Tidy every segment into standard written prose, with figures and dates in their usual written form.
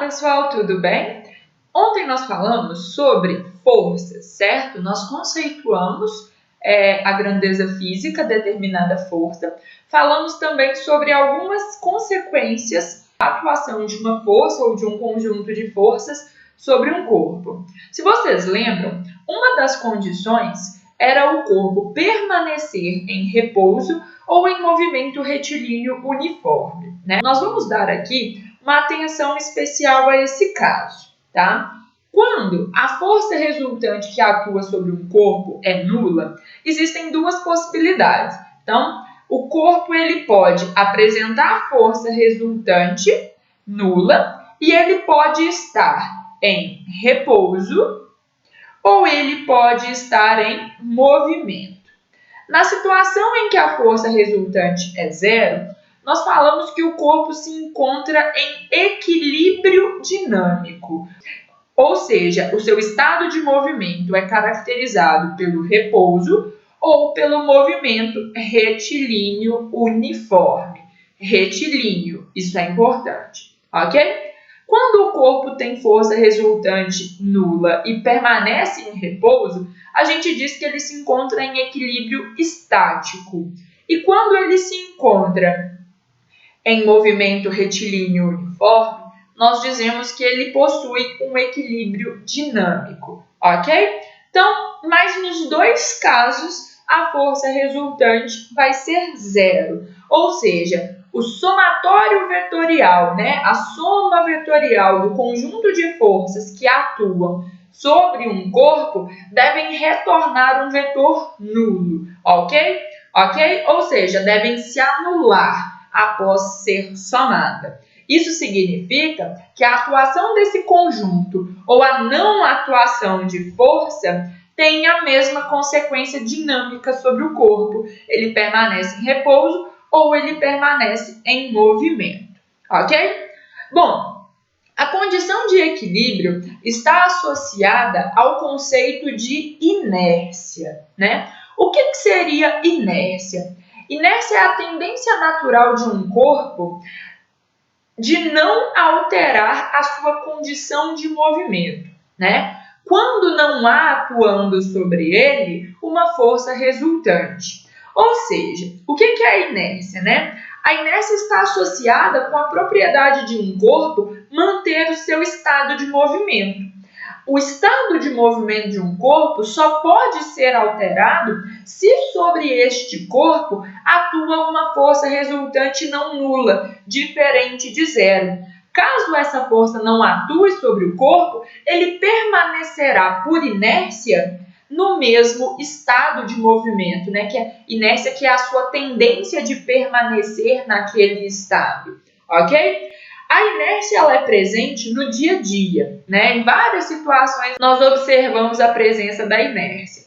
pessoal, tudo bem? Ontem nós falamos sobre forças, certo? Nós conceituamos a grandeza física, determinada força. Falamos também sobre algumas consequências da atuação de uma força ou de um conjunto de forças sobre um corpo. Se vocês lembram, uma das condições era o corpo permanecer em repouso ou em movimento retilíneo uniforme, né? Nós vamos dar aqui uma atenção especial a esse caso, tá? Quando a força resultante que atua sobre um corpo é nula, existem duas possibilidades. Então, o corpo ele pode apresentar força resultante nula e ele pode estar em repouso ou ele pode estar em movimento. Na situação em que a força resultante é zero, nós falamos que o corpo se encontra em equilíbrio dinâmico, ou seja, o seu estado de movimento é caracterizado pelo repouso ou pelo movimento retilíneo uniforme. Retilíneo, isso é importante, ok? Quando o corpo tem força resultante nula e permanece em repouso, a gente diz que ele se encontra em equilíbrio estático. E quando ele se encontra em movimento retilíneo uniforme, nós dizemos que ele possui um equilíbrio dinâmico, ok? Então, mas nos dois casos, a força resultante vai ser zero, ou seja, o somatório vetorial, a soma vetorial do conjunto de forças que atuam sobre um corpo devem retornar um vetor nulo, ok? Ou seja, devem se anular após ser somada. Isso significa que a atuação desse conjunto ou a não atuação de força tem a mesma consequência dinâmica sobre o corpo. Ele permanece em repouso ou ele permanece em movimento, ok? Bom, a condição de equilíbrio está associada ao conceito de inércia, né? O que seria inércia? Inércia é a tendência natural de um corpo de não alterar a sua condição de movimento, né? Quando não há atuando sobre ele uma força resultante. Ou seja, o que é a inércia, né? A inércia está associada com a propriedade de um corpo manter o seu estado de movimento. O estado de movimento de um corpo só pode ser alterado se sobre este corpo atua uma força resultante não nula, diferente de zero. Caso essa força não atue sobre o corpo, ele permanecerá por inércia no mesmo estado de movimento, que é inércia, que é a sua tendência de permanecer naquele estado, ok? A inércia ela é presente no dia a dia, Em várias situações nós observamos a presença da inércia,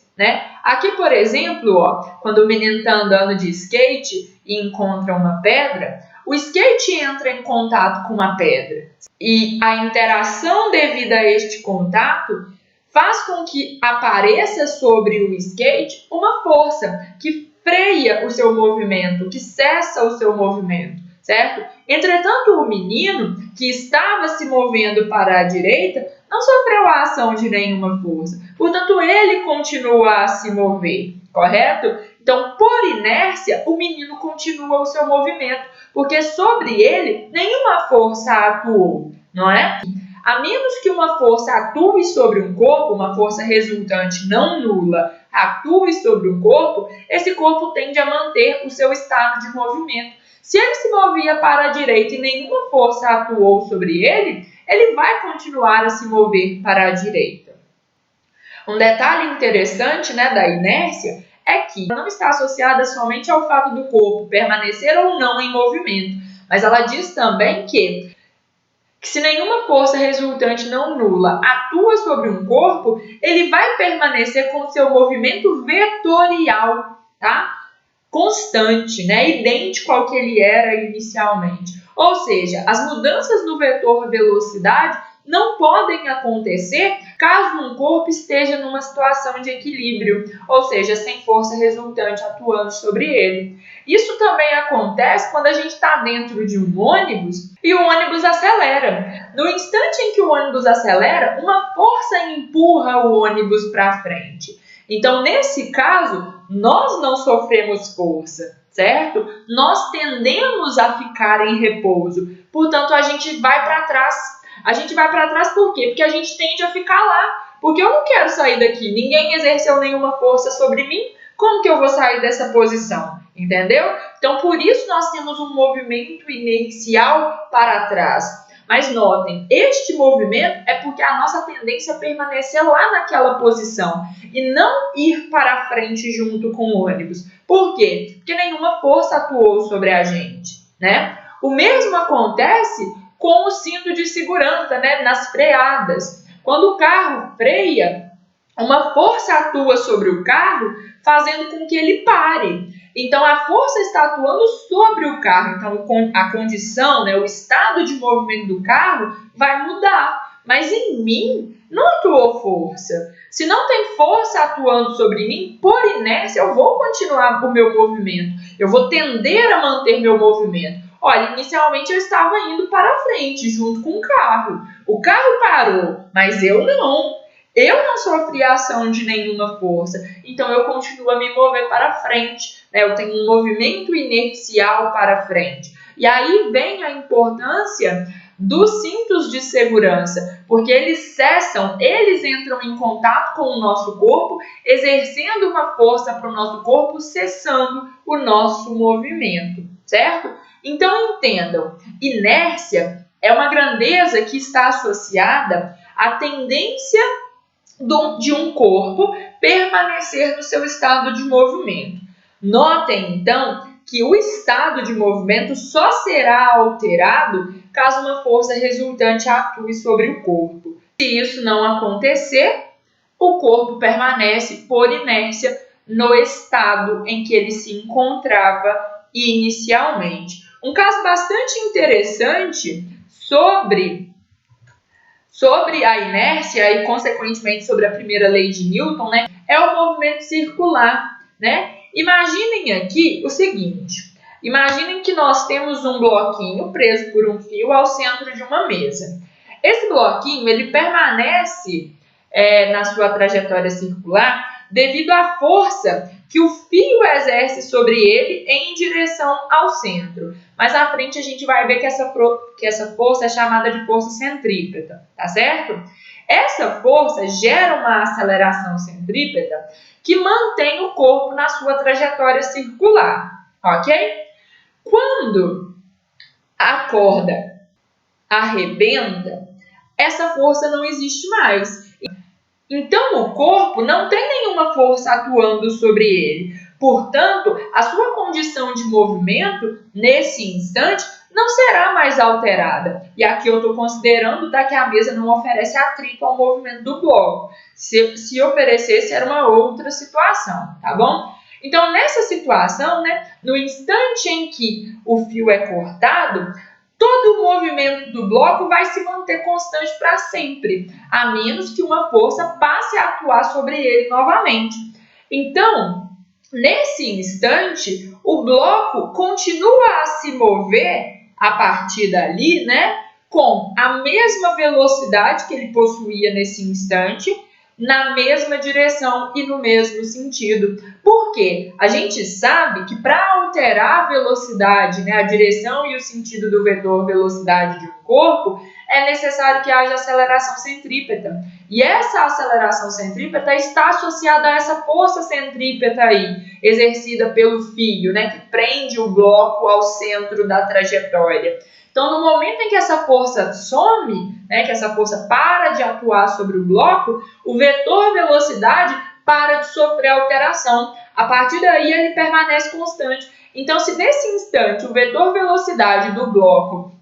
Aqui, por exemplo, quando o menino está andando de skate e encontra uma pedra, o skate entra em contato com uma pedra e a interação devida a este contato faz com que apareça sobre o skate uma força que freia o seu movimento, que cessa o seu movimento, certo? Entretanto, o menino que estava se movendo para a direita não sofreu a ação de nenhuma força. Portanto, ele continua a se mover, correto? Então, por inércia, o menino continua o seu movimento, porque sobre ele nenhuma força atuou, não é? A menos que uma força atue sobre um corpo, uma força resultante não nula, atue sobre o corpo, esse corpo tende a manter o seu estado de movimento. Se ele se movia para a direita e nenhuma força atuou sobre ele, ele vai continuar a se mover para a direita. Um detalhe interessante, da inércia é que não está associada somente ao fato do corpo permanecer ou não em movimento, mas ela diz também que se nenhuma força resultante não nula atua sobre um corpo, ele vai permanecer com seu movimento vetorial, tá? Constante, idêntico ao que ele era inicialmente. Ou seja, as mudanças no vetor velocidade não podem acontecer caso um corpo esteja numa situação de equilíbrio, ou seja, sem força resultante atuando sobre ele. Isso também acontece quando a gente está dentro de um ônibus e o ônibus acelera. No instante em que o ônibus acelera, uma força empurra o ônibus para frente. Então, nesse caso, nós não sofremos força, certo? Nós tendemos a ficar em repouso. Portanto, a gente vai para trás. A gente vai para trás por quê? Porque a gente tende a ficar lá. Porque eu não quero sair daqui. Ninguém exerceu nenhuma força sobre mim. Como que eu vou sair dessa posição? Entendeu? Então, por isso nós temos um movimento inercial para trás. Mas notem, este movimento é porque a nossa tendência é permanecer lá naquela posição e não ir para frente junto com o ônibus. Por quê? Porque nenhuma força atuou sobre a gente, né? O mesmo acontece com o cinto de segurança, né? Nas freadas. Quando o carro freia, uma força atua sobre o carro, fazendo com que ele pare. Então, a força está atuando sobre o carro. Então, a condição, né, o estado de movimento do carro vai mudar. Mas em mim, não atuou força. Se não tem força atuando sobre mim, por inércia, eu vou continuar com o meu movimento. Eu vou tender a manter meu movimento. Olha, inicialmente eu estava indo para frente, junto com o carro. O carro parou, mas eu não. Eu não sofri ação de nenhuma força, então eu continuo a me mover para frente, né? Eu tenho um movimento inercial para frente. E aí vem a importância dos cintos de segurança, porque eles cessam, eles entram em contato com o nosso corpo, exercendo uma força para o nosso corpo, cessando o nosso movimento, certo? Então entendam, inércia é uma grandeza que está associada à tendência de um corpo permanecer no seu estado de movimento. Notem, então, que o estado de movimento só será alterado caso uma força resultante atue sobre o corpo. Se isso não acontecer, o corpo permanece por inércia no estado em que ele se encontrava inicialmente. Um caso bastante interessante sobre a inércia e, consequentemente, sobre a primeira lei de Newton, né, é o movimento circular, né? Imaginem aqui o seguinte, imaginem que nós temos um bloquinho preso por um fio ao centro de uma mesa. Esse bloquinho, ele permanece na sua trajetória circular devido à força que o fio exerce sobre ele em direção ao centro. Mais à frente a gente vai ver que essa força é chamada de força centrípeta, tá certo? Essa força gera uma aceleração centrípeta que mantém o corpo na sua trajetória circular, ok? Quando a corda arrebenta, essa força não existe mais. Então, o corpo não tem nenhuma força atuando sobre ele. Portanto, a sua condição de movimento, nesse instante, não será mais alterada. E aqui eu estou considerando que a mesa não oferece atrito ao movimento do bloco. Se oferecesse, era uma outra situação, tá bom? Então, nessa situação, né, no instante em que o fio é cortado, todo o movimento do bloco vai se manter constante para sempre, a menos que uma força passe a atuar sobre ele novamente. Então, nesse instante, o bloco continua a se mover a partir dali, né, com a mesma velocidade que ele possuía nesse instante, na mesma direção e no mesmo sentido. Por quê? A gente sabe que para alterar a velocidade, né, a direção e o sentido do vetor velocidade de um corpo, é necessário que haja aceleração centrípeta. E essa aceleração centrípeta está associada a essa força centrípeta aí, exercida pelo fio, né, que prende o bloco ao centro da trajetória. Então, no momento em que essa força some, né, que essa força para de atuar sobre o bloco, o vetor velocidade para de sofrer alteração. A partir daí, ele permanece constante. Então, se nesse instante o vetor velocidade do bloco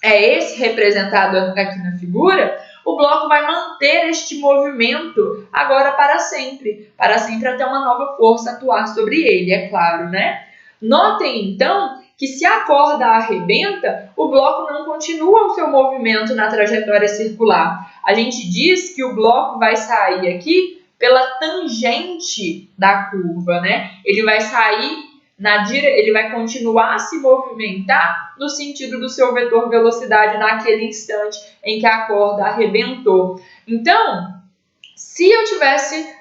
é esse representado aqui na figura, o bloco vai manter este movimento agora para sempre até uma nova força atuar sobre ele, é claro, né? Notem, então, que se a corda arrebenta, o bloco não continua o seu movimento na trajetória circular. A gente diz que o bloco vai sair aqui pela tangente da curva, né? Ele vai sair ele vai continuar a se movimentar no sentido do seu vetor velocidade naquele instante em que a corda arrebentou. Então, se eu tivesse,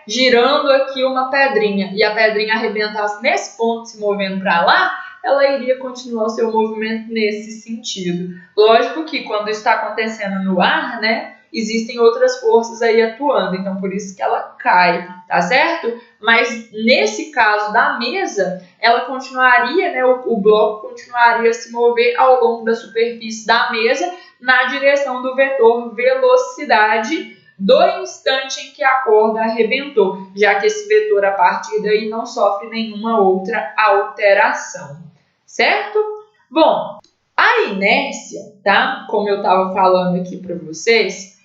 girando aqui uma pedrinha e a pedrinha arrebentasse nesse ponto, se movendo para lá, ela iria continuar o seu movimento nesse sentido. Lógico que quando está acontecendo no ar, existem outras forças aí atuando, então por isso que ela cai, tá certo? Mas nesse caso da mesa, ela continuaria, o bloco continuaria a se mover ao longo da superfície da mesa na direção do vetor velocidade do instante em que a corda arrebentou, já que esse vetor a partir daí não sofre nenhuma outra alteração, certo? Bom, a inércia, tá? Como eu estava falando aqui para vocês,